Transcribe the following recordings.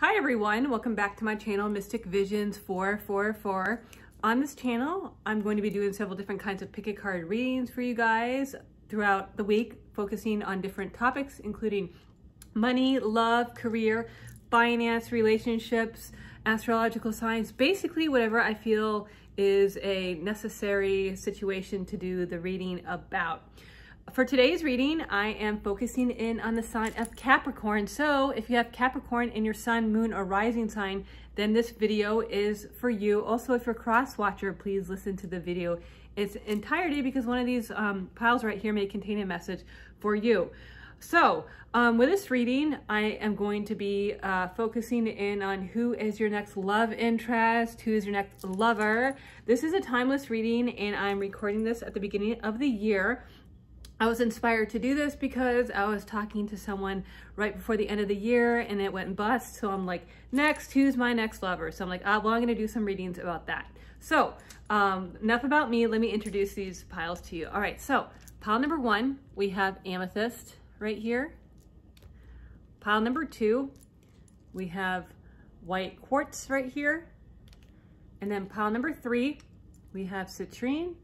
Hi everyone, welcome back to my channel, Mystic Visions 444. On this channel, I'm going to be doing several different kinds of pick a card readings for you guys throughout the week, focusing on different topics, including money, love, career, finance, relationships, astrological signs, basically whatever I feel is a necessary situation to do the reading about. For today's reading, I am focusing in on the sign of Capricorn. So if you have Capricorn in your sun, moon, or rising sign, then this video is for you. Also, if you're a cross watcher, please listen to the video its entirety because one of these piles right here may contain a message for you. So with this reading, I am going to be focusing in on who is your next love interest, who is your next lover. This is a timeless reading and I'm recording this at the beginning of the year. I was inspired to do this because I was talking to someone right before the end of the year and it went bust. So I'm like, next, who's my next lover? So I'm like, well, I'm gonna do some readings about that. So enough about me, let me introduce these piles to you. All right, so pile number 1, we have amethyst right here. Pile number 2, we have white quartz right here. And then pile number 3, we have citrine.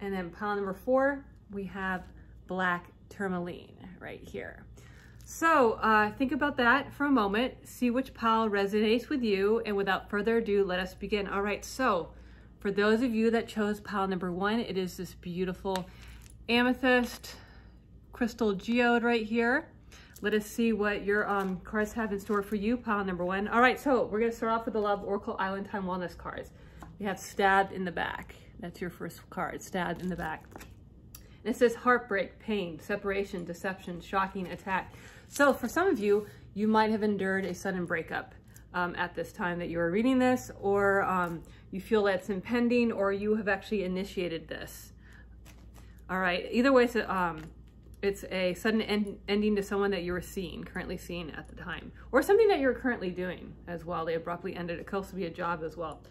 And then pile number 4, we have black tourmaline right here. So think about that for a moment, see which pile resonates with you, and without further ado, let us begin. All right, so for those of you that chose pile number 1, it is this beautiful amethyst crystal geode right here. Let us see what your cards have in store for you, pile number 1. All right, so we're gonna start off with the Love Oracle Island Time Wellness cards. We have stabbed in the back. That's your first card, stabbed in the back. And it says heartbreak, pain, separation, deception, shocking, attack. So for some of you, you might have endured a sudden breakup at this time that you are reading this, or you feel that's impending, or you have actually initiated this. All right, either way, it's a sudden ending to someone that you were currently seeing at the time, or something that you're currently doing as well. They abruptly ended. It could also be a job as well.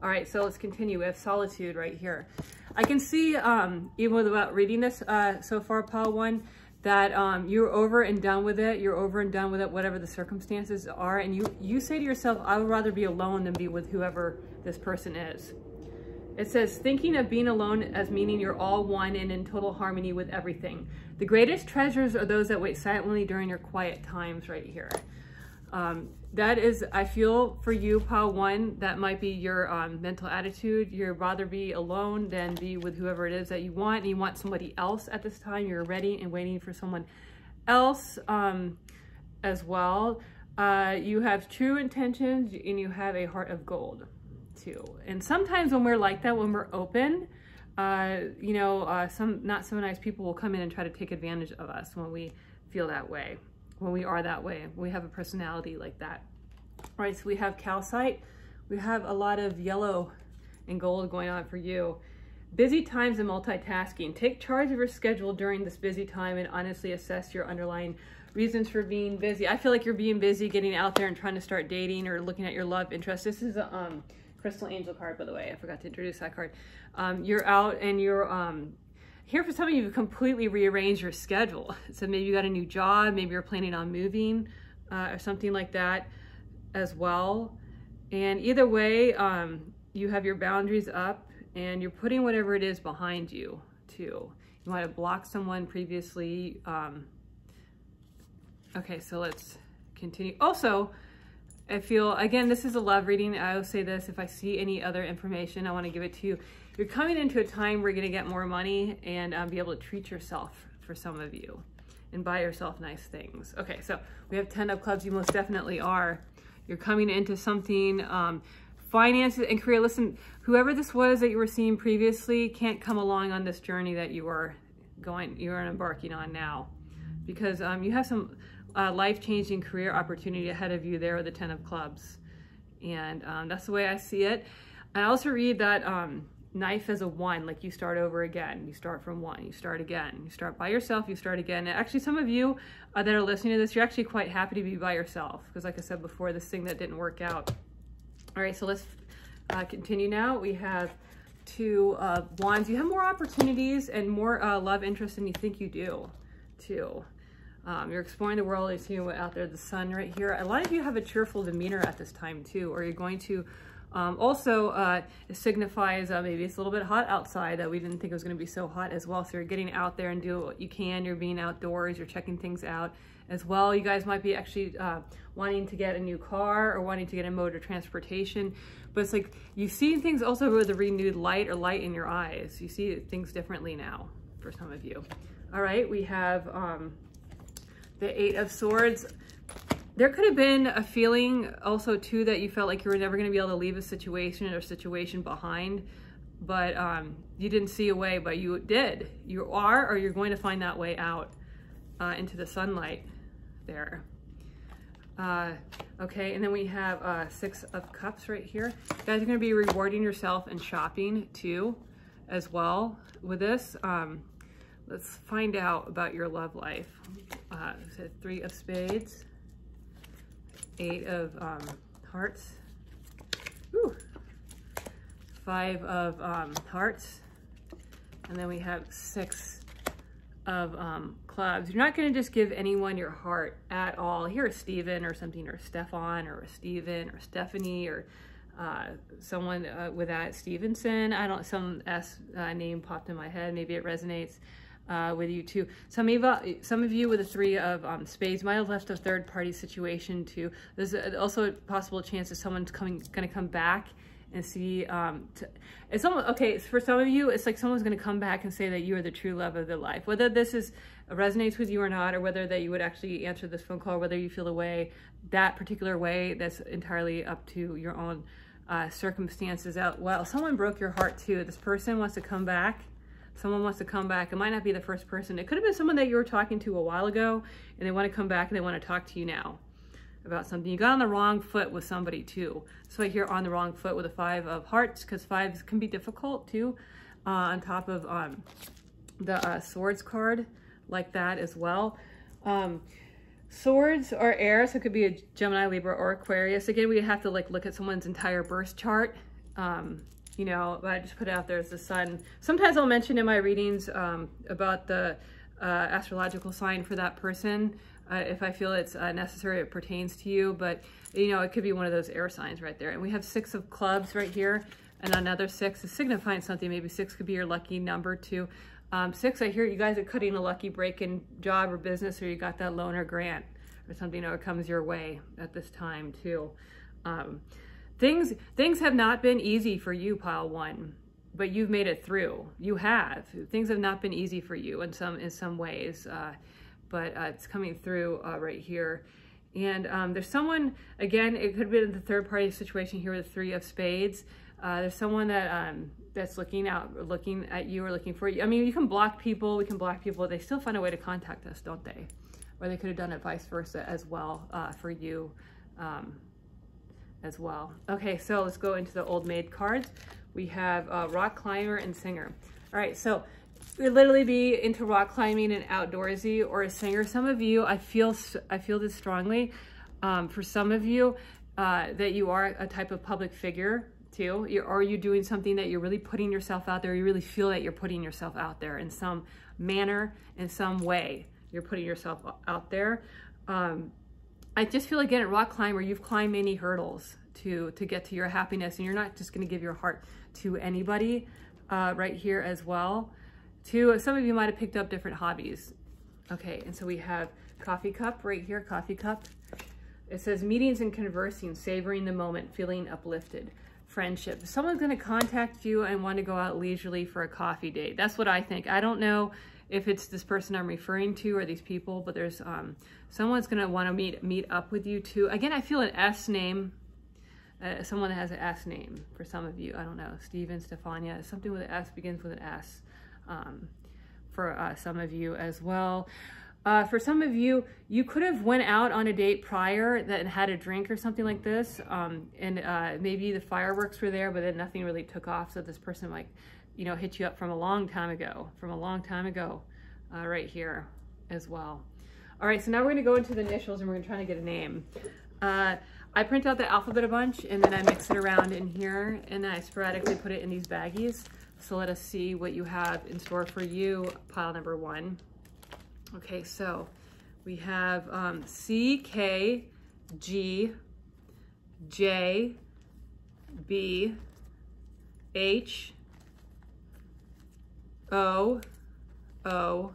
All right, so let's continue. We have solitude right here. I can see, even without reading this so far, pile 1, that you're over and done with it. You're over and done with it, whatever the circumstances are. And you say to yourself, I would rather be alone than be with whoever this person is. It says, thinking of being alone as meaning you're all one and in total harmony with everything. The greatest treasures are those that wait silently during your quiet times right here. That is, I feel for you, pile 1, that might be your mental attitude. You'd rather be alone than be with whoever it is that you want. And you want somebody else at this time. You're ready and waiting for someone else as well. You have true intentions and you have a heart of gold too. And sometimes when we're like that, when we're open, some not so nice people will come in and try to take advantage of us when we feel that way. When we are that way, we have a personality like that. All right, so we have calcite. We have a lot of yellow and gold going on for you. Busy times and multitasking. Take charge of your schedule during this busy time and honestly assess your underlying reasons for being busy. I feel like you're being busy getting out there and trying to start dating or looking at your love interest. This is a crystal angel card, by the way. I forgot to introduce that card. You're out and you're here for some of you, you've completely rearranged your schedule. So maybe you got a new job, maybe you're planning on moving or something like that as well. And either way, you have your boundaries up and you're putting whatever it is behind you too. You might have blocked someone previously. Okay, so let's continue. Also, I feel, again, this is a love reading. I will say this, if I see any other information, I want to give it to you. You're coming into a time where you're going to get more money and be able to treat yourself for some of you and buy yourself nice things. Okay, so we have 10 of clubs. You most definitely are. You're coming into something, finances and career. Listen, whoever this was that you were seeing previously can't come along on this journey that you are embarking on now, because you have some life-changing career opportunity ahead of you there with the 10 of clubs. And that's the way I see it. I also read that knife as a 1, like you start over again. You start from 1, you start again. You start by yourself, you start again. And actually, some of you that are listening to this, you're actually quite happy to be by yourself because, like I said before, this thing that didn't work out. All right, so let's continue now. We have 2 wands. You have more opportunities and more love interest than you think you do too. You're exploring the world, you're seeing what out there, the sun right here. A lot of you have a cheerful demeanor at this time too, or you're going to it signifies maybe it's a little bit hot outside, that we didn't think it was going to be so hot as well. So you're getting out there and do what you can. You're being outdoors, you're checking things out as well. You guys might be actually wanting to get a new car or wanting to get a mode of transportation. But it's like you see things also with a renewed light or light in your eyes. You see things differently now for some of you. All right, we have the Eight of Swords. There could have been a feeling also too that you felt like you were never going to be able to leave a situation behind, but you didn't see a way, but you did. You are, or you're going to find that way out into the sunlight there. Okay, and then we have Six of Cups right here. You guys are going to be rewarding yourself and shopping too as well with this. Let's find out about your love life. Three of Spades. Eight of Hearts. Ooh. Five of Hearts. And then we have Six of Clubs. You're not going to just give anyone your heart at all. Here is Steven or something, or Stefan or Steven or Stephanie, or someone with that Stevenson. Some S name popped in my head. Maybe it resonates with you too. Some of you with the Three of Spades might have left a third party situation too. There's also a possible chance that someone's going to come back and see. It's almost, okay, for some of you, it's like someone's going to come back and say that you are the true love of their life. Whether this resonates with you or not, or whether that you would actually answer this phone call, whether you feel the way, that particular way, that's entirely up to your own circumstances out. Well, someone broke your heart too. This person wants to come back. Someone wants to come back. It might not be the first person. It could have been someone that you were talking to a while ago, and they want to come back and they want to talk to you now about something. You got on the wrong foot with somebody too. So I hear on the wrong foot with a Five of Hearts, because fives can be difficult too, on top of the Swords card like that as well. Swords are air, so it could be a Gemini, Libra, or Aquarius. Again, we have to like look at someone's entire birth chart. You know, but I just put it out there as the sun. Sometimes I'll mention in my readings about the astrological sign for that person, if I feel it's necessary, it pertains to you. But, you know, it could be one of those air signs right there. And we have Six of Clubs right here, and another six is signifying something. Maybe six could be your lucky number too. Six, I hear you guys are cutting a lucky break in job or business, or you got that loan or grant or something that comes your way at this time too. Things have not been easy for you, pile one, but you've made it through. You have. Things have not been easy for you in some ways, but it's coming through right here. And there's someone, again, it could have been the third party situation here with the Three of Spades. There's someone that that's looking at you or looking for you. I mean, you can block people. We can block people. They still find a way to contact us, don't they? Or they could have done it vice versa as well for you. As well. Okay, so let's go into the Old Maid cards. We have rock climber and singer. All right, so we'd literally be into rock climbing and outdoorsy, or a singer. Some of you, I feel this strongly. For some of you, that you are a type of public figure too. Are you doing something that you're really putting yourself out there? You really feel that you're putting yourself out there in some manner, in some way. You're putting yourself out there. I just feel, again, at rock climber, you've climbed many hurdles to get to your happiness, and you're not just going to give your heart to anybody right here as well. Some of you might have picked up different hobbies. Okay, and so we have coffee cup right here, coffee cup. It says meetings and conversing, savoring the moment, feeling uplifted. Friendship. Someone's going to contact you and want to go out leisurely for a coffee date. That's what I think. I don't know if it's this person I'm referring to or these people, but there's someone's going to want to meet up with you too. Again, I feel an S name. Someone that has an S name for some of you. I don't know. Steven, Stefania. Something with an S, begins with an S for some of you as well. For some of you, you could have went out on a date prior that had a drink or something like this. And maybe the fireworks were there, but then nothing really took off. So this person might, you know, hit you up from a long time ago, right here as well. All right, so now we're going to go into the initials and we're going to try to get a name. I print out the alphabet a bunch and then I mix it around in here and then I sporadically put it in these baggies. So let us see what you have in store for you, pile number one. Okay, so We have C, K, G, J, B, H, O, O,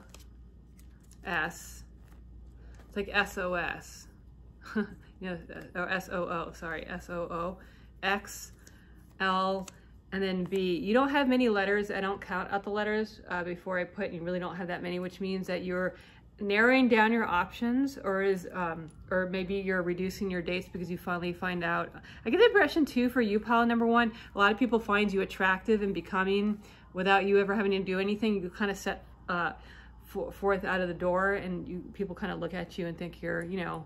S. It's like SOS. You know, or SOO, sorry, SOO, X, L, and then B. You don't have many letters. I don't count out the letters before I put, you really don't have that many, which means that you're narrowing down your options, or maybe you're reducing your dates because you finally find out. I get the impression too for you, pile number one, a lot of people find you attractive and becoming without you ever having to do anything. You kind of set forth out of the door, and people kind of look at you and think you're, you know,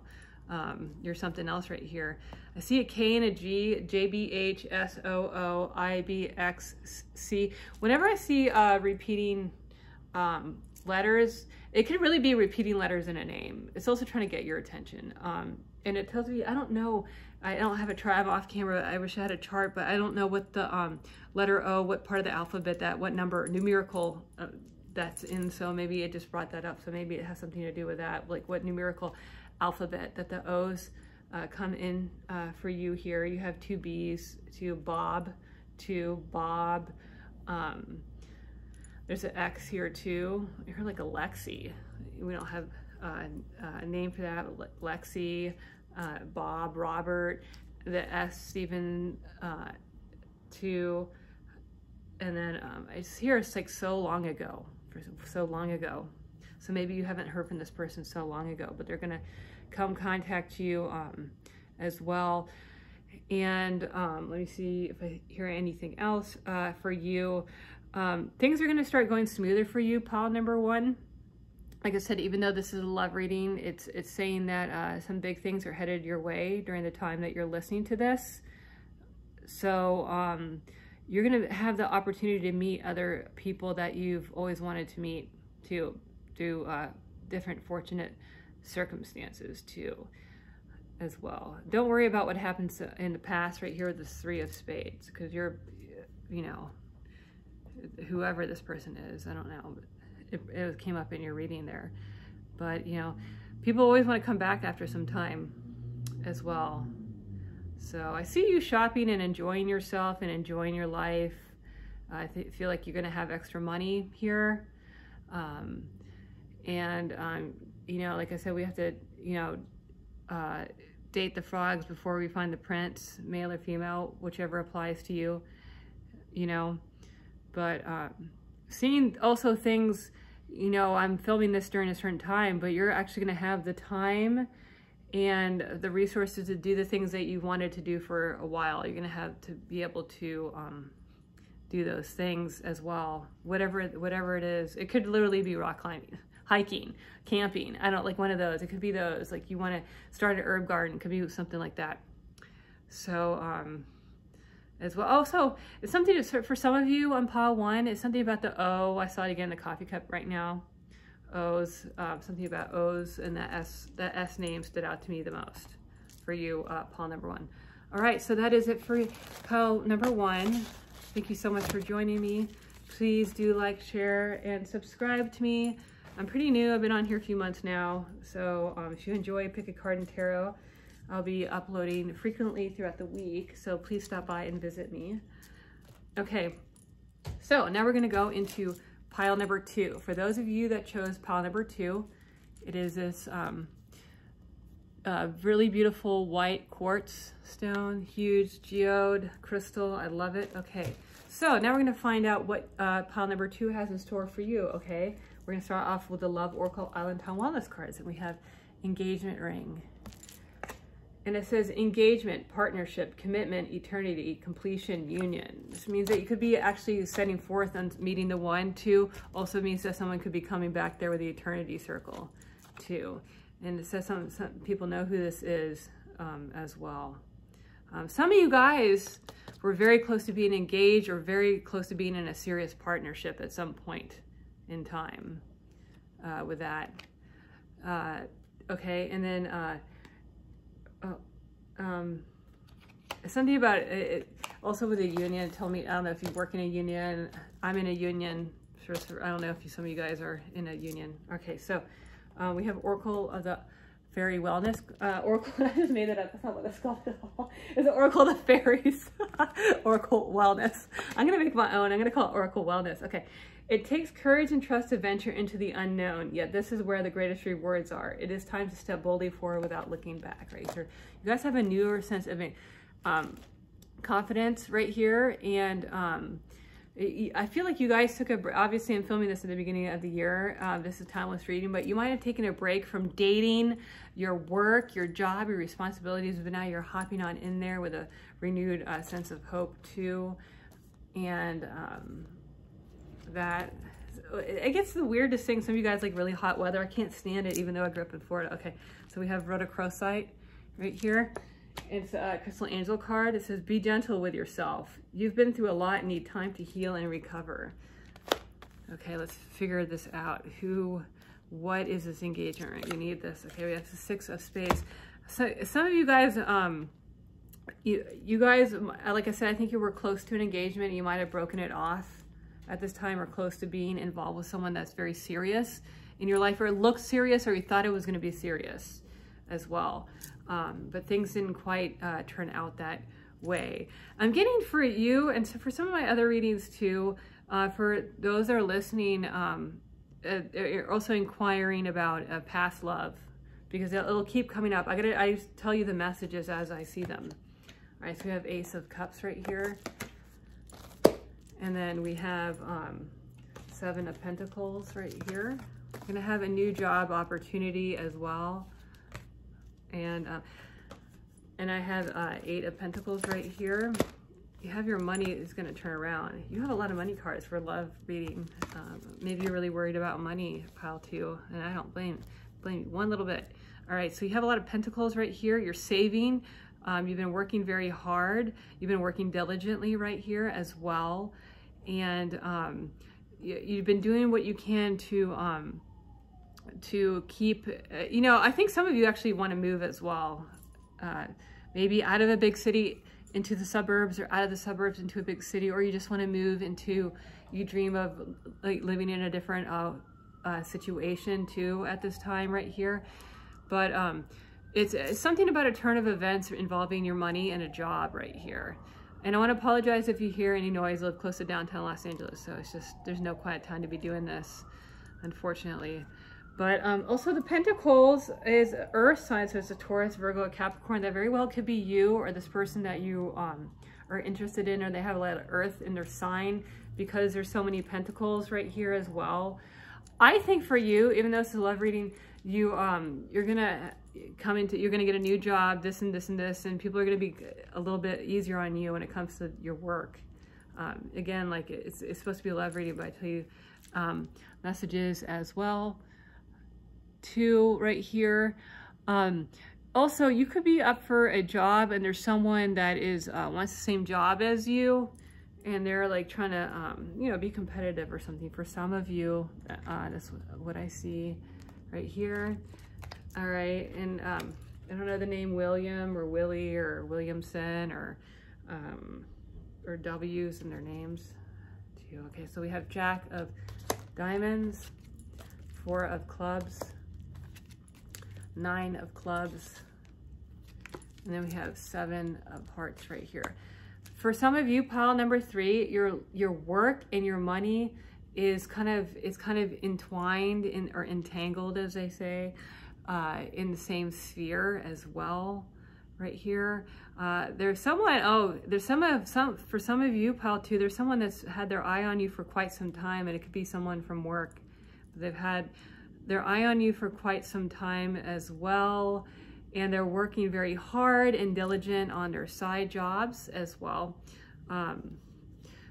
you're something else right here. I see a K and a G, J, B, H, S, O, O, I, B, X, C. Whenever I see repeating letters, it could really be repeating letters in a name. It's also trying to get your attention. And it tells me, I don't know, I don't have a chart, I'm off camera, I wish I had a chart, but I don't know what the letter O, what part of the alphabet, what number, numerical that's in, so maybe it just brought that up, so maybe it has something to do with that, like what numerical alphabet that the O's come in for you here. You have two B's, to Bob, there's an X here too. You're like a Lexi. We don't have a name for that. Lexi, Bob, Robert, the S, Stephen, too. And then I just hear it's like so long ago, so long ago. So maybe you haven't heard from this person so long ago, but they're gonna come contact you as well. And let me see if I hear anything else for you. Things are gonna start going smoother for you, pile number one. Like I said, even though this is a love reading, it's saying that some big things are headed your way during the time that you're listening to this. So you're gonna have the opportunity to meet other people that you've always wanted to meet too, through different fortunate circumstances too, as well. Don't worry about what happens in the past right here with the Three of Spades, because you're, you know, whoever this person is, I don't know, but it came up in your reading there. But, you know, people always want to come back after some time as well. So I see you shopping and enjoying yourself and enjoying your life. I feel like you're going to have extra money here. You know, like I said, we have to, you know, date the frogs before we find the prince, male or female, whichever applies to you, you know. But seeing also things, you know, I'm filming this during a certain time, but you're actually going to have the time and the resources to do the things that you wanted to do for a while. You're going to have to be able to do those things as well, whatever it is. It could literally be rock climbing, hiking, camping. I don't like one of those. It could be those, like you want to start an herb garden. It could be something like that. So as well. Also, it's something for some of you on pile one. It's something about the O. I saw it again in the coffee cup right now. O's, something about O's, and that S name stood out to me the most for you, pile number one. All right, so that is it for pile number one. Thank you so much for joining me. Please do like, share, and subscribe to me. I'm pretty new. I've been on here a few months now. So if you enjoy Pick a Card and Tarot, I'll be uploading frequently throughout the week, so please stop by and visit me. Okay, so now we're gonna go into pile number two. For those of you that chose pile number two, it is this really beautiful white quartz stone, huge geode crystal. I love it. Okay, so now we're gonna find out what pile number two has in store for you, okay? We're gonna start off with the Love Oracle Island Town Wellness cards, and we have engagement ring. And it says engagement, partnership, commitment, eternity, completion, union. This means that you could be actually setting forth on meeting the one. Two also means that someone could be coming back there with the eternity circle too. And it says some people know who this is as well. Some of you guys were very close to being engaged or very close to being in a serious partnership at some point in time with that. Okay, and then something about it also with a union. Tell me, I don't know if you work in a union. I'm in a union. Sure, I don't know if some of you guys are in a union. Okay, so We have Oracle of the Fairy Wellness. Oracle, I just made that up. That's not what it's called at all. It's the Oracle of the Fairies. Oracle Wellness. I'm going to make my own. I'm going to call it Oracle Wellness. Okay. It takes courage and trust to venture into the unknown, yet this is where the greatest rewards are. It is time to step boldly forward without looking back, right? So you guys have a newer sense of confidence right here, and I feel like you guys took obviously I'm filming this at the beginning of the year. This is timeless reading, but you might have taken a break from dating, your work, your job, your responsibilities, but now you're hopping on in there with a renewed sense of hope too. And that it gets the weirdest thing. Some of you guys like really hot weather. I can't stand it, even though I grew up in Florida. Okay, so we have rhodochrosite right here. It's a crystal angel card. It says, be gentle with yourself. You've been through a lot and need time to heal and recover. Okay, let's figure this out. What is this engagement? You need this. Okay, we have the 6 of Spades. So some of you guys, you guys, like I said, I think you were close to an engagement. You might have broken it off at this time, or close to being involved with someone that's very serious in your life, or it looked serious, or you thought it was going to be serious as well. But things didn't quite turn out that way. I'm getting for you, and so for some of my other readings too, for those that are listening, you're also inquiring about past love, because it'll keep coming up. I tell you the messages as I see them. All right, so we have Ace of Cups right here. And then we have 7 of Pentacles right here. We're gonna have a new job opportunity as well. And I have 8 of Pentacles right here. You have your money is gonna turn around. You have a lot of money cards for love reading. Maybe you're really worried about money, pile 2, and I don't blame you one little bit. All right, so you have a lot of Pentacles right here. You're saving. You've been working very hard. You've been working diligently right here as well. And you've been doing what you can to keep, I think some of you actually want to move as well. Maybe out of a big city into the suburbs, or out of the suburbs into a big city, or you just want to move into, you dream of like living in a different situation too at this time right here. But it's something about a turn of events involving your money and a job right here. And I want to apologize if you hear any noise. I live close to downtown Los Angeles, so it's just, there's no quiet time to be doing this, unfortunately. But also the Pentacles is Earth sign, so it's a Taurus, Virgo, a Capricorn. That very well could be you or this person that you are interested in, or they have a lot of Earth in their sign, because there's so many Pentacles right here as well. I think for you, even though it's a love reading, you're gonna you're gonna get a new job, this and this and this, and people are gonna be a little bit easier on you when it comes to your work. Again, like it's supposed to be a love reading, but I tell you messages as well. 2 right here. Also, you could be up for a job, and there's someone that is wants the same job as you, and they're like trying to be competitive or something. For some of you, that's what I see right here. All right, and I don't know the name William or Willie or Williamson or W's in their names too. Okay, so we have Jack of Diamonds, 4 of Clubs, 9 of Clubs, and then we have 7 of Hearts right here. For some of you, pile number 3, your work and your money is kind of entwined or entangled, as they say, in the same sphere as well, right here. There's someone, for some of you, pile 2, there's someone that's had their eye on you for quite some time, and it could be someone from work. They've had their eye on you for quite some time as well, and they're working very hard and diligent on their side jobs as well.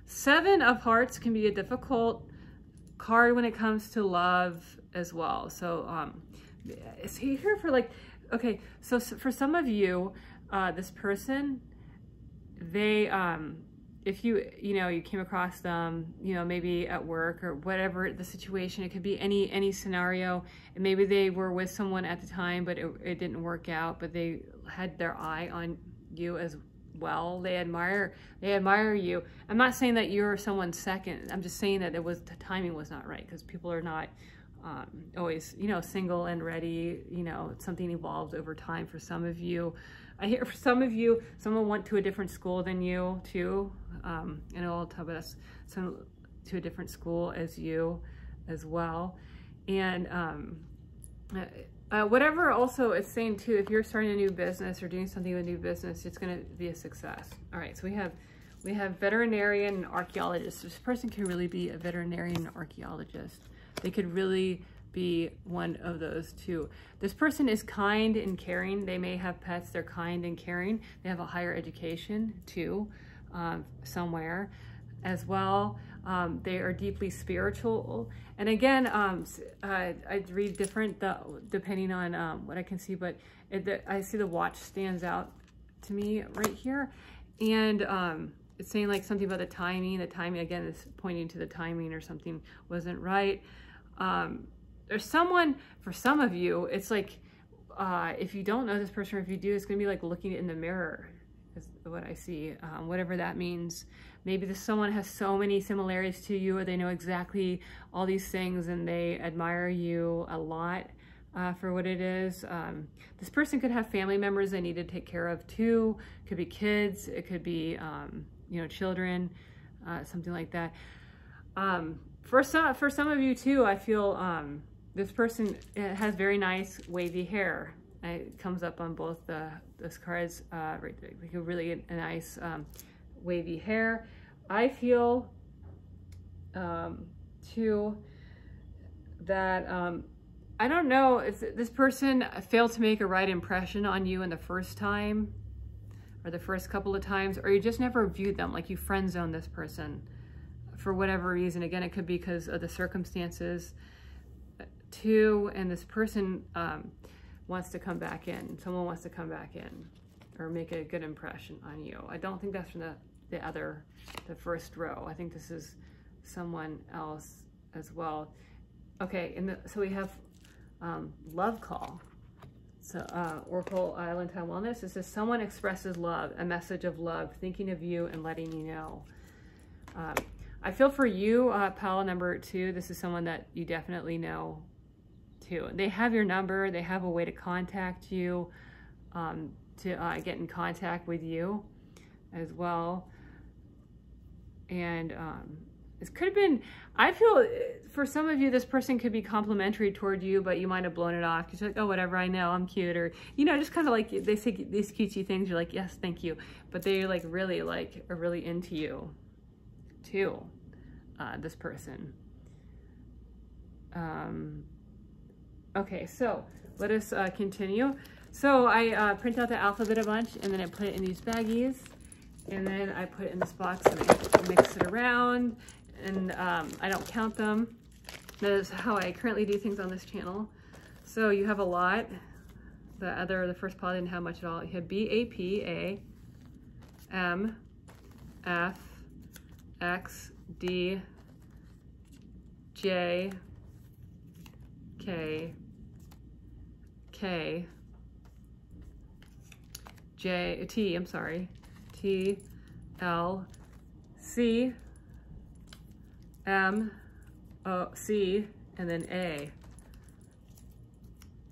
7 of Hearts can be a difficult card when it comes to love as well. So see here for like, okay, so for some of you, this person, they if you came across them, maybe at work or whatever the situation, it could be any scenario, and maybe they were with someone at the time, but it didn't work out, but they had their eye on you as well. They admire you. I'm not saying that you're someone's second. I'm just saying that the timing was not right, because people are not always, you know, single and ready, you know, something evolves over time for some of you. I hear for some of you, someone went to a different school than you too. And I'll talk about us, some to a different school as you as well. And whatever also it's saying too, if you're starting a new business or doing something with a new business, it's going to be a success. All right, so we have veterinarian and archaeologist. This person can really be a veterinarian and archaeologist. They could really be one of those two. This person is kind and caring. They may have pets. They're kind and caring. They have a higher education too, somewhere as well. They are deeply spiritual. And again, I read different depending on what I can see, but I see the watch stands out to me right here. And it's saying like something about the timing. The timing, again, is pointing to the timing or something wasn't right. There's someone, for some of you, it's like, if you don't know this person, or if you do, it's going to be like looking in the mirror, is what I see, whatever that means. Maybe someone has so many similarities to you, or they know exactly all these things and they admire you a lot for what it is. This person could have family members they need to take care of too. It could be kids, it could be, you know, children, something like that. For some of you too, I feel this person has very nice wavy hair. It comes up on both those cards, right there. Like a really nice wavy hair. I feel too that I don't know if this person failed to make a right impression on you in the first time, or the first couple of times, or you just never viewed them, like you friend zoned this person for whatever reason. Again, it could be because of the circumstances too, and this person wants to come back in. Someone wants to come back in or make a good impression on you. I don't think that's from the first row. I think this is someone else as well. Okay, so we have love call. So Oracle Island Time Wellness, it says someone expresses love, a message of love, thinking of you and letting you know. I feel for you, pal number 2, this is someone that you definitely know too. They have your number, they have a way to contact you, to get in contact with you as well. And it could have been, I feel for some of you, this person could be complimentary toward you, but you might have blown it off because you're like, oh, whatever, I know, I'm cute. Or, you know, just kind of like, they say these cutesy things, you're like, yes, thank you. But they're like, really are really into you too, this person. Okay, so let us continue. So I print out the alphabet a bunch, and then I put it in these baggies, and then I put it in this box and I mix it around, and I don't count them. That is how I currently do things on this channel. So you have a lot. The first pile didn't have much at all. You have B, A, P, A, M, F, X, D, J, K, K, J, T, I'm sorry, T, L, C, M, O, C, and then A.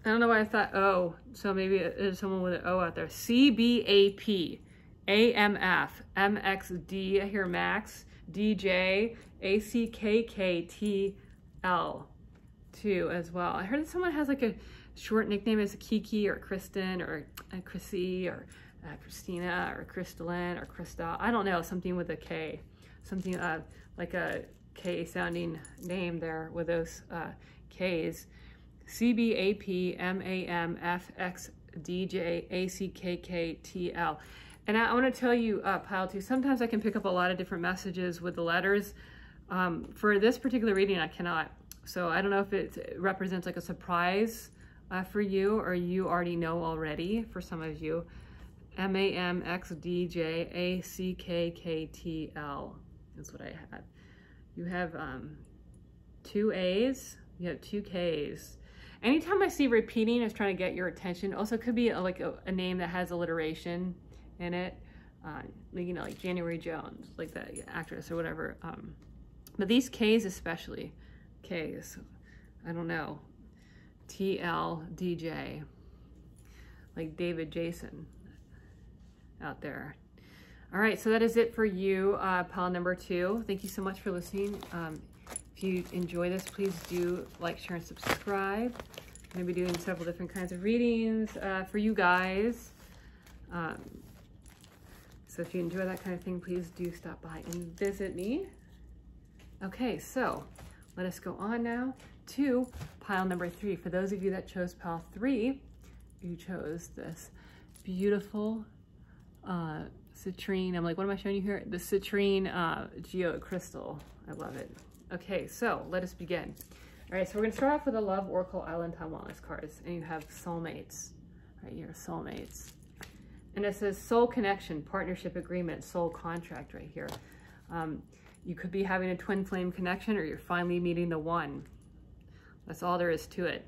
I don't know why I thought O, so maybe there's someone with an O out there. C, B, A, P, A, M, F, M, X, D, I hear Max, D, J, A, C, K, K, T, L, too, as well. I heard that someone has like a short nickname as Kiki or Kristen or Chrissy or Christina or Crystalline or Krista. I don't know, something with a K. Something like a K sounding name there with those Ks. C, B, A, P, M, A, M, F, X, D, J, A, C, K, K, T, L. And I want to tell you, pile 2, sometimes I can pick up a lot of different messages with the letters. For this particular reading, I cannot. So I don't know if it represents like a surprise for you, or you already know already for some of you. M, A, M, X, D, J, A, C, K, K, T, L is what I had. You have 2 A's, you have 2 K's. Anytime I see repeating, it's trying to get your attention. Also, it could be like a name that has alliteration in it, you know, like January Jones, like that actress or whatever. But these K's especially, K's, I don't know, TLDJ, like David Jason out there. All right, so that is it for you, pile number 2. Thank you so much for listening. If you enjoy this, please do like, share, and subscribe. I'm going to be doing several different kinds of readings for you guys. So if you enjoy that kind of thing, please do stop by and visit me. Okay, so let us go on now to pile number 3. For those of you that chose pile 3, you chose this beautiful citrine. I'm like, what am I showing you here? The citrine geode crystal. I love it. Okay, so let us begin. All right, so we're gonna start off with the Love Oracle Island Time Wellness cards, and you have soulmates right here, soulmates. And it says soul connection, partnership agreement, soul contract right here. You could be having a twin flame connection, or you're finally meeting the one. That's all there is to it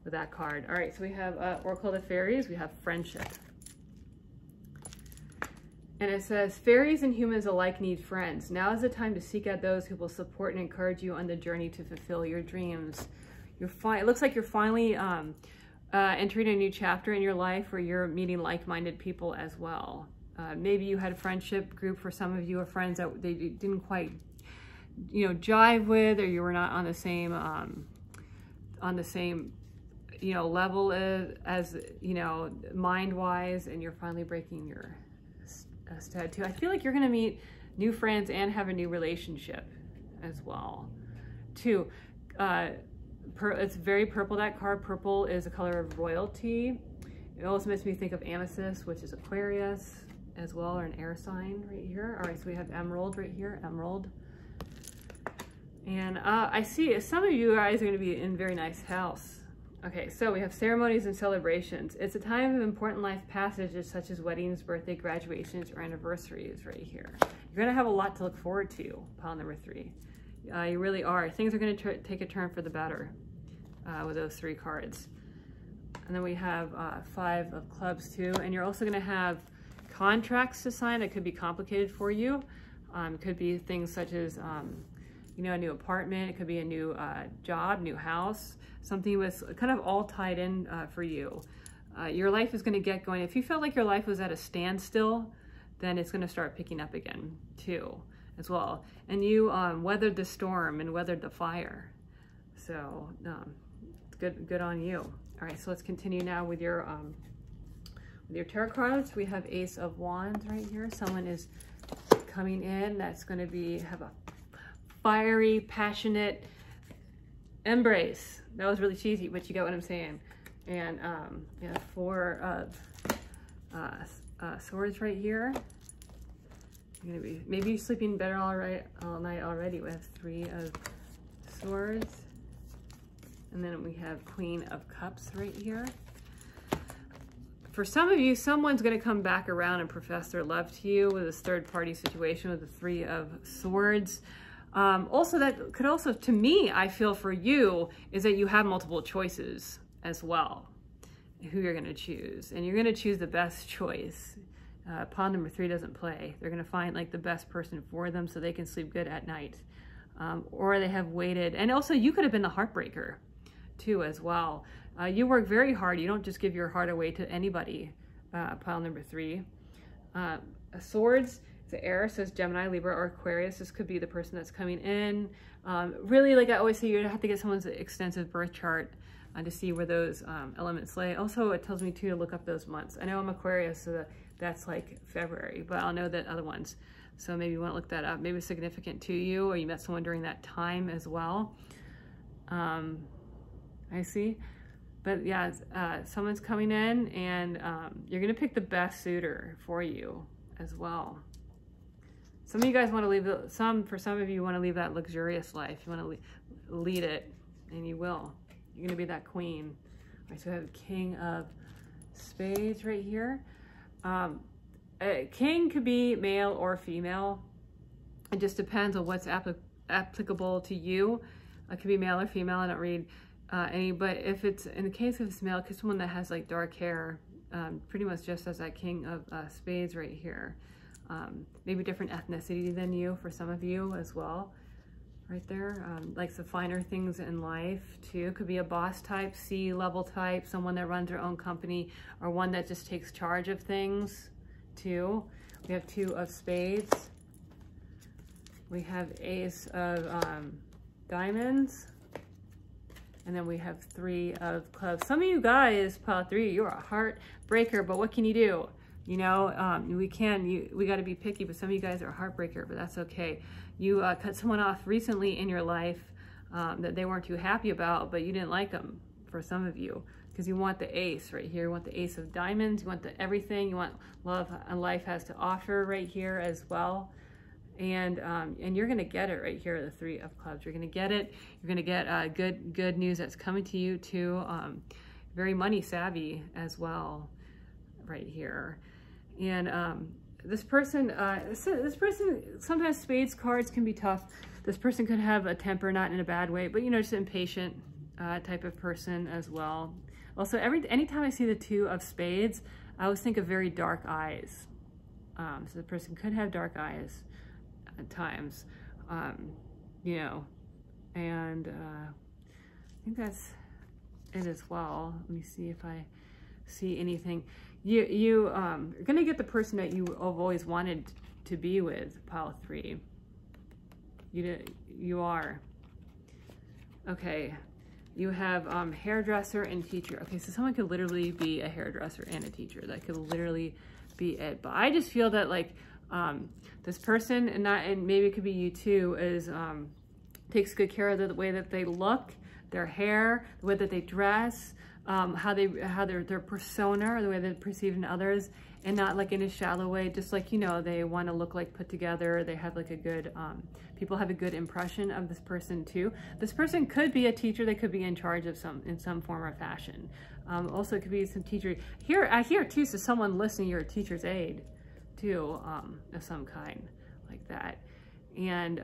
with that card. All right, so we have Oracle of the Fairies, we have friendship. And it says, fairies and humans alike need friends. Now is the time to seek out those who will support and encourage you on the journey to fulfill your dreams. It looks like you're finally entering a new chapter in your life where you're meeting like-minded people as well. Maybe you had a friendship group for some of you, or friends that they didn't quite, jive with, or you were not on the same, level as mind-wise, and you're finally breaking your tattoo. I feel like you're going to meet new friends and have a new relationship as well. 2, it's very purple, that card. Purple is a color of royalty. It also makes me think of amethyst, which is Aquarius as well, or an air sign right here. All right, so we have emerald right here, emerald. And I see some of you guys are going to be in a very nice house. Okay, so we have ceremonies and celebrations. It's a time of important life passages such as weddings, birthday, graduations, or anniversaries right here. You're going to have a lot to look forward to, pile number 3. You really are. Things are going to take a turn for the better with those 3 cards. And then we have 5 of clubs too. And you're also going to have contracts to sign that could be complicated for you. It could be things such as a new apartment. It could be a new job, new house, something with kind of all tied in for you. Your life is going to get going. If you felt like your life was at a standstill, then it's going to start picking up again too, as well. And you weathered the storm and weathered the fire. So good on you. All right, so let's continue now with your tarot cards. We have Ace of Wands right here. Someone is coming in that's going to have a fiery, passionate embrace. That was really cheesy, but you get what I'm saying. And yeah, 4 of swords right here. You're gonna be maybe sleeping better all night already with 3 of swords. And then we have Queen of Cups right here. For some of you, someone's going to come back around and profess their love to you with this third-party situation with the 3 of swords. Also, that could also, to me, I feel for you, is that you have multiple choices as well, who you're going to choose. And you're going to choose the best choice. Pawn number 3 doesn't play. They're going to find like the best person for them so they can sleep good at night. Or they have waited. And also, you could have been the heartbreaker too as well. You work very hard. You don't just give your heart away to anybody, pile number 3. Swords, the air says Gemini, Libra, or Aquarius. This could be the person that's coming in. Really, like I always say, you have to get someone's extensive birth chart to see where those elements lay. Also, it tells me too to look up those months. I know I'm Aquarius, so that's like February, but I'll know that other ones. So maybe you want to look that up. Maybe it's significant to you, or you met someone during that time as well. I see. But yeah, someone's coming in, and you're going to pick the best suitor for you as well. Some of you guys want to leave, for some of you want to leave that luxurious life. You want to lead it, and you will. You're going to be that queen. All right, so we have King of Spades right here. King could be male or female. It just depends on what's applicable to you. It could be male or female. I don't read but if it's, in the case of it's male, it's someone that has like dark hair, pretty much just as that King of Spades right here. Maybe different ethnicity than you for some of you as well. right there. Likes the finer things in life too. Could be a boss type, C-level type, someone that runs their own company, or one that just takes charge of things too. We have 2 of spades. We have ace of diamonds. And then we have 3 of clubs. Some of you guys, pile 3, you're a heartbreaker, but what can you do? You know, we got to be picky, but some of you guys are a heartbreaker, but that's okay. You cut someone off recently in your life that they weren't too happy about, but you didn't like them, for some of you, because you want the ace right here. You want the ace of diamonds. You want the everything. You want love and life has to offer right here as well. And you're going to get it right here, the 3 of clubs. You're going to get it. You're going to get good news that's coming to you too. Very money savvy as well right here. And this person, sometimes spades cards can be tough. This person could have a temper, not in a bad way, but you know, just impatient type of person as well. Also, anytime I see the 2 of spades, I always think of very dark eyes. So the person could have dark eyes at times, you know, and I think that's it as well. Let me see if I see anything. You're gonna get the person that you have always wanted to be with, pile 3. You are. Okay, you have hairdresser and teacher. Okay, so someone could literally be a hairdresser and a teacher. That could literally be it. But I just feel that like this person, and maybe it could be you too, is takes good care of the way that they look, their hair, the way that they dress, how their persona, or the way they're perceived in others, and not like in a shallow way, just like, you know, they want to look like put together. They have like a good, people have a good impression of this person too. This person could be a teacher. They could be in charge of in some form or fashion. Also, it could be some teacher. I hear too, so someone listening, you're a teacher's aide too, of some kind like that. And,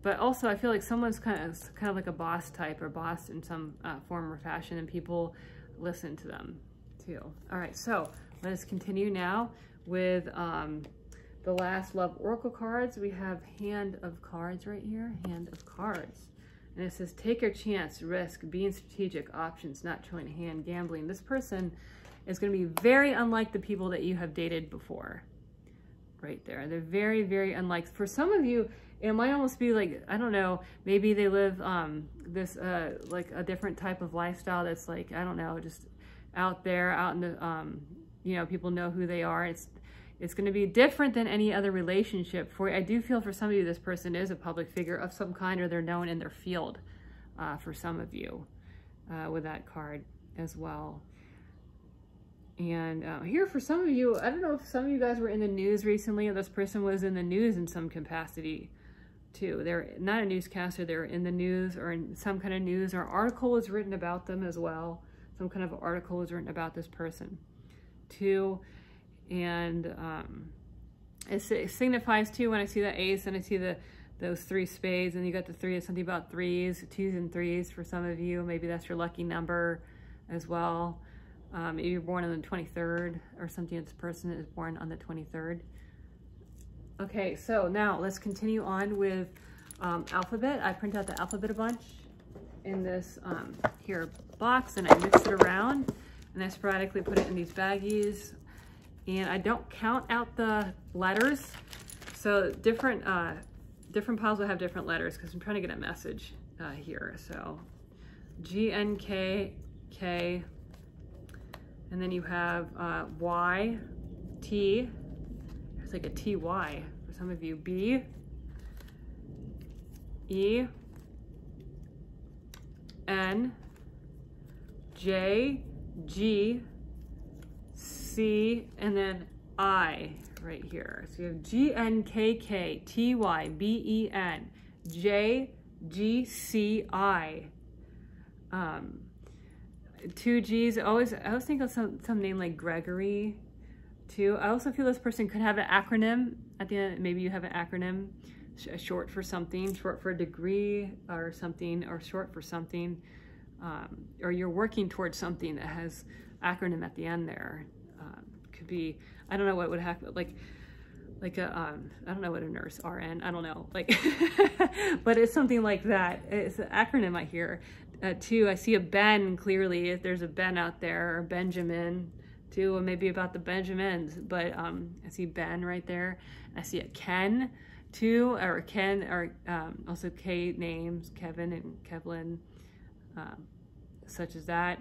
but also I feel like someone's kind of like a boss type, or boss in some form or fashion, and people listen to them too. All right, so let us continue now with the last love oracle cards. We have Hand of Cards right here, Hand of Cards. And it says, take your chance, risk, being strategic, options, not trying to hand, gambling. This person is going to be very unlike the people that you have dated before. Right there. They're very, very unlike. For some of you, it might almost be like, I don't know, maybe they live this like a different type of lifestyle that's like, I don't know, just out there, out in the, you know, people know who they are. It's going to be different than any other relationship. I do feel for some of you, this person is a public figure of some kind, or they're known in their field for some of you with that card as well. And here for some of you, I don't know if some of you guys were in the news recently, or this person was in the news in some capacity too. They're not a newscaster, they're in the news, or in some kind of news, or article was written about them as well. Some kind of article was written about this person too. And it signifies too, when I see the ace and I see those 3 spades, and you got the 3, it's something about 3s, 2s and 3s for some of you. Maybe that's your lucky number as well. Maybe you're born on the 23rd or something. This person is born on the 23rd. Okay, so now let's continue on with alphabet. I print out the alphabet a bunch in this here box, and I mix it around, and I sporadically put it in these baggies. And I don't count out the letters. So different piles will have different letters, because I'm trying to get a message here. So G, N, K, K. And then you have Y, T, it's like a TY for some of you, B, E, N, J, G, C, and then I right here. So you have G, N, K, K, T, Y, B, E, N, J, G, C, I. 2 G's. I always think of some name like Gregory too. I also feel this person could have an acronym at the end. Maybe you have an acronym, short for something, short for a degree or something, or short for something, or you're working towards something that has acronym at the end there. Could be, I don't know what would happen, like like a, I don't know what a nurse, RN, I don't know, like, but it's something like that. It's an acronym I hear. Two, I see a Ben clearly, if there's a Ben out there, or Benjamin, too, or maybe about the Benjamins, but I see Ben right there. I see a Ken, too, or Ken, or also K names, Kevin and Kevlin, such as that.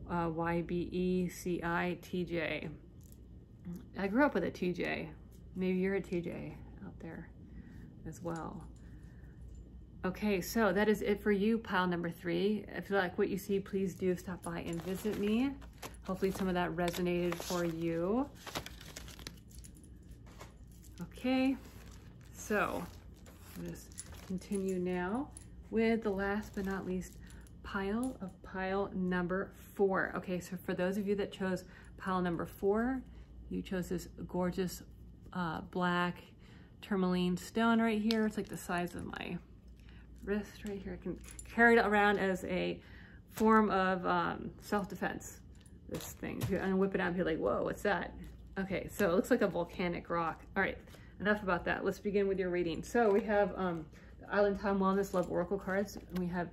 YBECI, I grew up with a TJ. Maybe you're a TJ out there as well. Okay, so that is it for you, pile number 3. If you like what you see, please do stop by and visit me. Hopefully some of that resonated for you. Okay, so I'll just continue now with the last but not least pile number 4. Okay, so for those of you that chose pile number 4, you chose this gorgeous black tourmaline stone right here. It's like the size of my wrist right here. I can carry it around as a form of self-defense, this thing. And whip it out and be like, whoa, what's that? Okay, so it looks like a volcanic rock. All right, enough about that. Let's begin with your reading. So we have the Island Time Wellness Love Oracle cards, and we have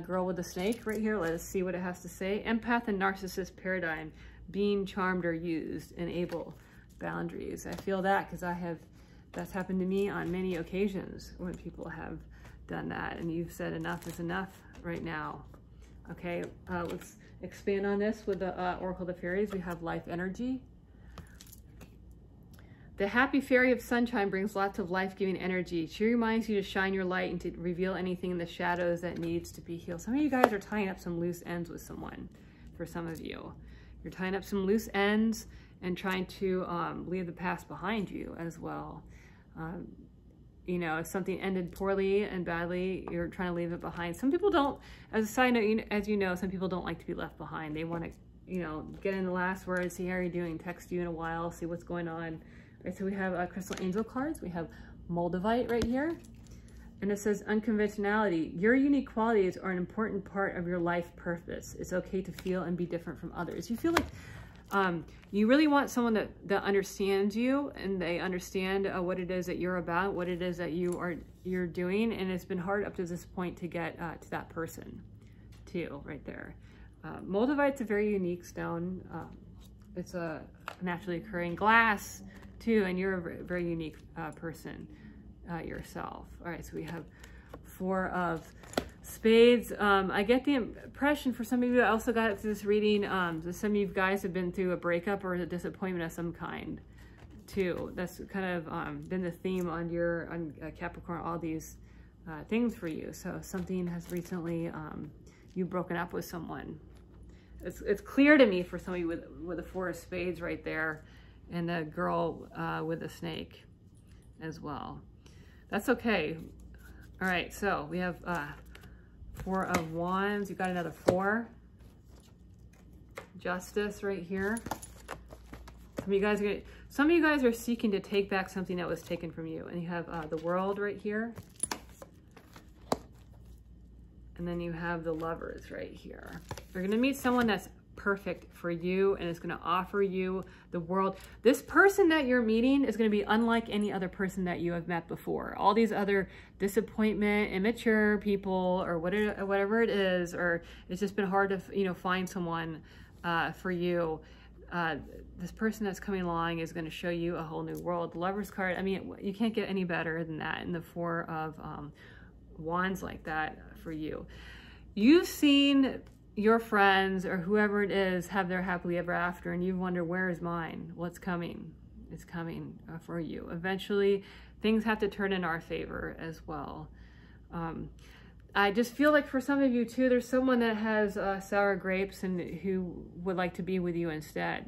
Girl with a Snake right here. Let us see what it has to say. Empath and Narcissist Paradigm, being charmed or used, enable boundaries. I feel that because that's happened to me on many occasions when people have done that, and you've said enough is enough right now. Okay, let's expand on this with the Oracle of the Fairies. We have Life Energy. The happy fairy of sunshine brings lots of life-giving energy. She reminds you to shine your light and to reveal anything in the shadows that needs to be healed. Some of you guys are tying up some loose ends with someone. For some of you, you're tying up some loose ends and trying to leave the past behind you as well. You know, if something ended poorly and badly, you're trying to leave it behind. Some people don't, as a side note, as you know, some people don't like to be left behind. They want to, you know, get in the last word, see how you're doing, text you in a while, see what's going on. Right, so we have Crystal Angel cards. We have Moldavite right here. And it says unconventionality. Your unique qualities are an important part of your life purpose. It's okay to feel and be different from others. You feel like you really want someone that understands you, and they understand what it is that you're about, what it is that you're doing, and it's been hard up to this point to get to that person too, right there. Moldavite's a very unique stone. It's a naturally occurring glass too, and you're a very unique person yourself. All right, so we have 4 of Spades. I get the impression for some of you, I also got it through this reading, that some of you guys have been through a breakup or a disappointment of some kind too. That's kind of been the theme on Capricorn, all these things for you. So something has recently, you've broken up with someone. It's clear to me for some of you with the 4 of Spades right there, and the girl with a snake as well. That's okay. All right, so we have 4 of Wands. You got another 4. Justice right here. Some of you guys are seeking to take back something that was taken from you. And you have the World right here. And then you have the Lovers right here. You're gonna meet someone that's perfect for you and is going to offer you the world. This person that you're meeting is going to be unlike any other person that you have met before. All these other disappointment, immature people, or whatever it is, or it's just been hard to, you know, find someone for you. This person that's coming along is going to show you a whole new world. The Lover's card, I mean, you can't get any better than that in the 4 of Wands like that for you. You've seen your friends or whoever it is have their happily ever after, and you wonder, where is mine? What's coming? It's coming for you. Eventually, things have to turn in our favor as well. I just feel like for some of you too, there's someone that has sour grapes and who would like to be with you instead.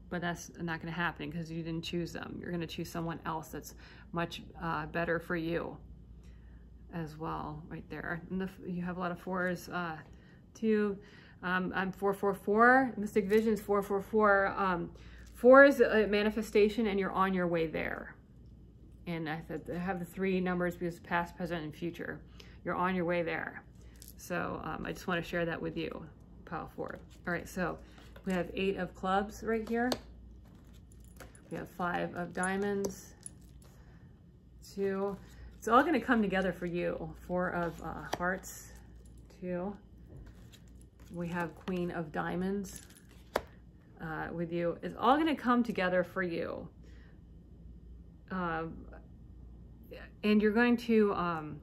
But that's not going to happen because you didn't choose them. You're going to choose someone else that's much better for you as well, right there. And you have a lot of 4s. I'm 444. Mystic Visions 444. 4 is a manifestation, and you're on your way there. And I have the 3 numbers because past, present, and future. You're on your way there. So I just want to share that with you. Pile 4. All right, so we have 8 of Clubs right here. We have 5 of diamonds, 2. It's all going to come together for you. 4 of hearts, 2. We have Queen of diamonds with you. It's all going to come together for you. And you're going to,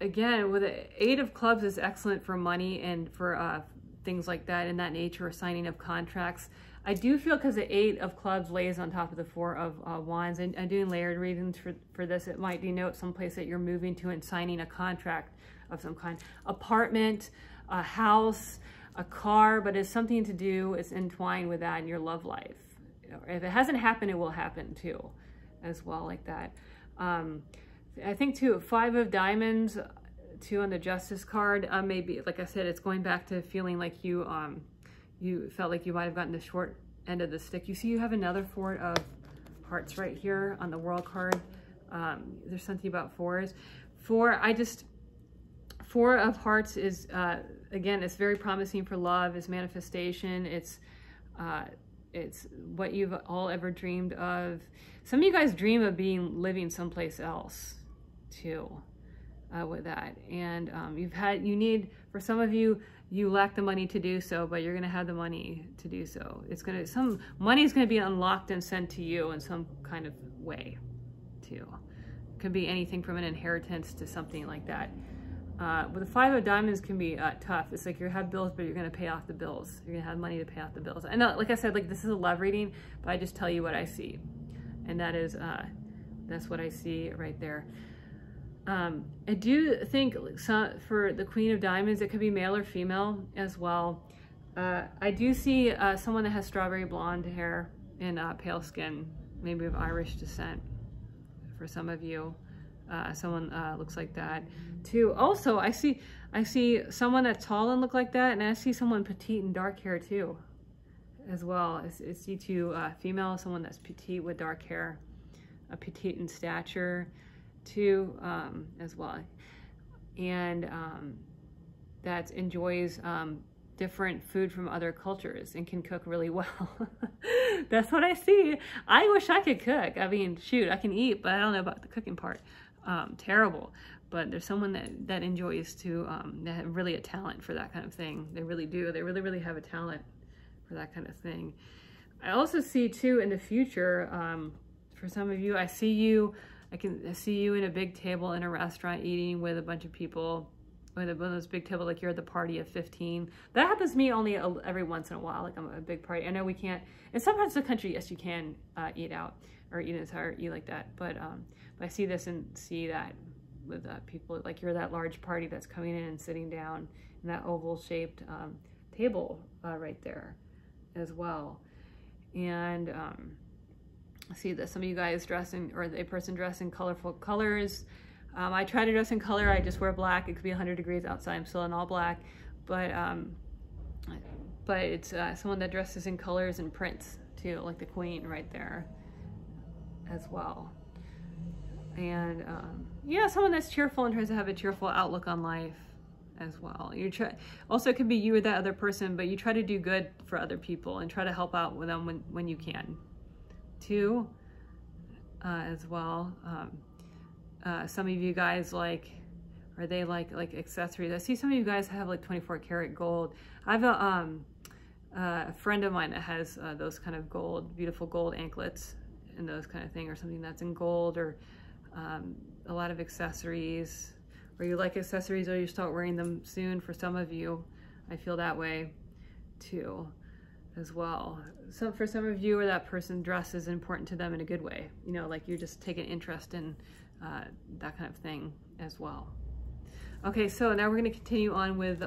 again, with the 8 of clubs is excellent for money and for things like that in that nature, or signing of contracts. I do feel because the 8 of clubs lays on top of the 4 of wands, and I'm doing layered readings for this, it might denote someplace that you're moving to and signing a contract of some kind. Apartment, a house, a car, but it's something to do, it's entwined with that in your love life. If it hasn't happened, it will happen too, as well, like that. I think too, 5 of diamonds, 2 on the Justice card, maybe, like I said, it's going back to feeling like you felt like you might have gotten the short end of the stick. You see you have another 4 of hearts right here on the World card. There's something about 4s. 4 of hearts is, again, it's very promising for love, it's manifestation, it's what you've all ever dreamed of. Some of you guys dream of living someplace else too, with that. And for some of you, you lack the money to do so, but you're going to have the money to do so. Some money is going to be unlocked and sent to you in some kind of way too. It could be anything from an inheritance to something like that. But the 5 of diamonds can be tough. It's like you have bills, but you're going to pay off the bills. You're going to have money to pay off the bills. I know, like I said, like this is a love reading, but I just tell you what I see. And that is, that's what I see right there. I do think for the Queen of Diamonds, it could be male or female as well. I do see someone that has strawberry blonde hair and pale skin, maybe of Irish descent for some of you. Someone looks like that too. Also, I see someone that's tall and look like that, and I see someone petite and dark hair too, as well. I see 2 female, someone that's petite with dark hair, petite in stature too, as well, and that enjoys different food from other cultures and can cook really well. That's what I see. I wish I could cook. I mean, shoot, I can eat, but I don't know about the cooking part. Terrible. But there's someone that enjoys to, that have really a talent for that kind of thing. They really do. They really, really have a talent for that kind of thing. I also see too in the future, for some of you, I see you in a big table in a restaurant eating with a bunch of people, with one of those big tables, like you're at the party of 15. That happens to me only every once in a while, like I'm at a big party. I know we can't, in some parts of the country, yes, you can eat out or eat like that. But I see this and see that with people, like you're that large party that's coming in and sitting down in that oval shaped table right there as well. And I see that some of you guys dressing, or a person dressed in colorful colors. I try to dress in color. I just wear black. It could be 100 degrees outside. I'm still in all black, but it's someone that dresses in colors and prints too, like the Queen right there as well. And yeah, someone that's cheerful and tries to have a cheerful outlook on life as well. Also, it could be you or that other person, but you try to do good for other people and try to help out with them when you can too, as well. Some of you guys are they like accessories? I see some of you guys have like 24 karat gold. I have a friend of mine that has those kind of gold, beautiful gold anklets and those kind of thing, or something that's in gold, or a lot of accessories, or you like accessories, or you start wearing them soon. For some of you, I feel that way too, as well. So for some of you, or that person, dress is important to them in a good way, you know, like you just take an interest in that kind of thing as well. Okay, so now we're going to continue on with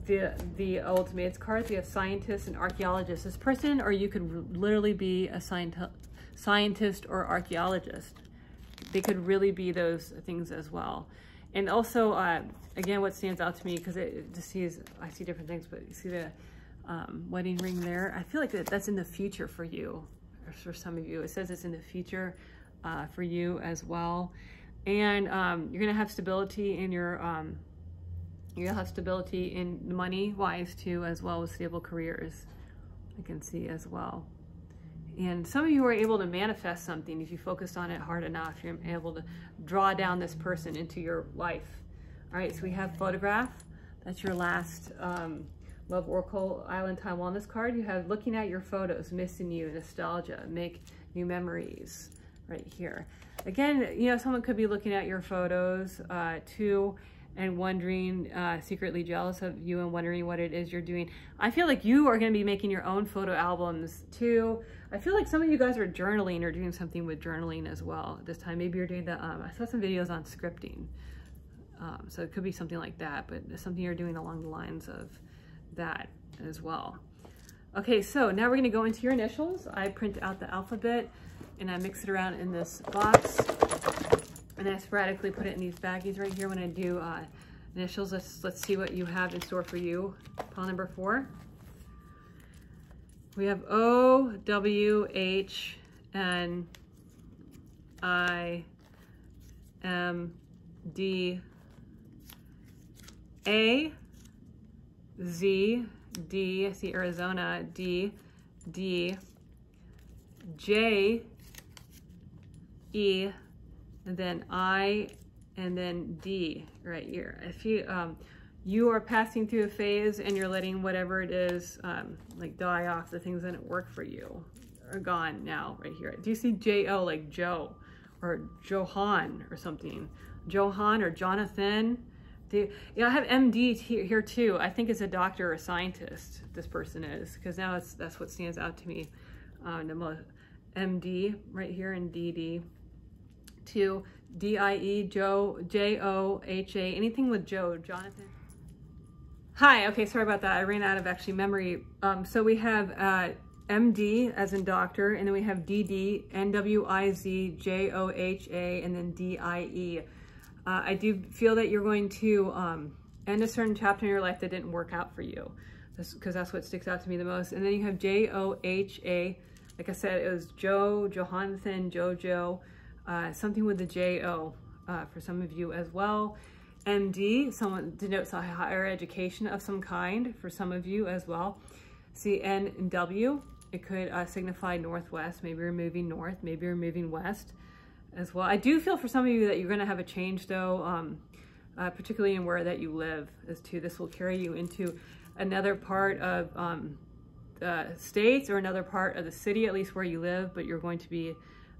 the Ultimates cards. We have scientists and archaeologists. This person, or you could literally be a scientist or archaeologist. They could really be those things as well. And also, again, what stands out to me, because it just I see different things, but you see the wedding ring there. I feel like that's in the future for you, or for some of you. It says it's in the future for you as well. And you're gonna have stability in you'll have stability in money wise too, as well as stable careers I can see as well. And some of you are able to manifest something if you focus on it hard enough. You're able to draw down this person into your life. All right, so we have photograph. That's your last Love Oracle Island Time Wellness card. You have looking at your photos, missing you, nostalgia, make new memories right here. Again, you know, someone could be looking at your photos too and wondering, secretly jealous of you and wondering what it is you're doing. I feel like you are going to be making your own photo albums too. I feel like some of you guys are journaling or doing something with journaling as well at this time. Maybe you're doing the, I saw some videos on scripting. So it could be something like that, but it's something you're doing along the lines of that as well. Okay, so now we're going to go into your initials. I print out the alphabet and I mix it around in this box. And I sporadically put it in these baggies right here when I do initials. Let's see what you have in store for you. Pile number 4. We have O, W, H, N, I, M, D, A, Z, D, I see Arizona, D, D, J, E, and then I, and then D right here. If you are passing through a phase and you're letting whatever it is like die off, the things that don't work for you are gone now right here. Do you see J-O like Joe or Johan or something? Johan or Jonathan? You know, I have MD here too. I think it's a doctor or a scientist, this person is, because now that's what stands out to me. MD right here and DD. 2, D-I-E, Joe, J-O-H-A, anything with Joe, Jonathan. Hi, okay, sorry about that. I ran out of actually memory. So we have MD as in doctor, and then we have DD, N-W-I-Z, J-O-H-A, and then D-I-E. I do feel that you're going to end a certain chapter in your life that didn't work out for you, because that's what sticks out to me the most. And then you have J-O-H-A. Like I said, it was Joe, Johanathan, Jojo, something with the J-O for some of you as well. MD, someone denotes a higher education of some kind for some of you as well. See, N and W, it could signify northwest. Maybe you're moving north, maybe you're moving west as well. I do feel for some of you that you're going to have a change though, particularly in where that you live as to this will carry you into another part of the states or another part of the city, at least where you live, but you're going to be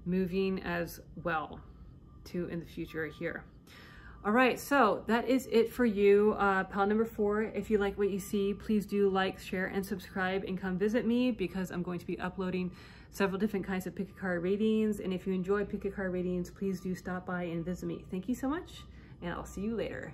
moving as well too in the future here. All right, so that is it for you. Pile number 4. If you like what you see, please do like, share, and subscribe, and come visit me because I'm going to be uploading several different kinds of pick a card readings. And if you enjoy pick a card readings, please do stop by and visit me. Thank you so much, and I'll see you later.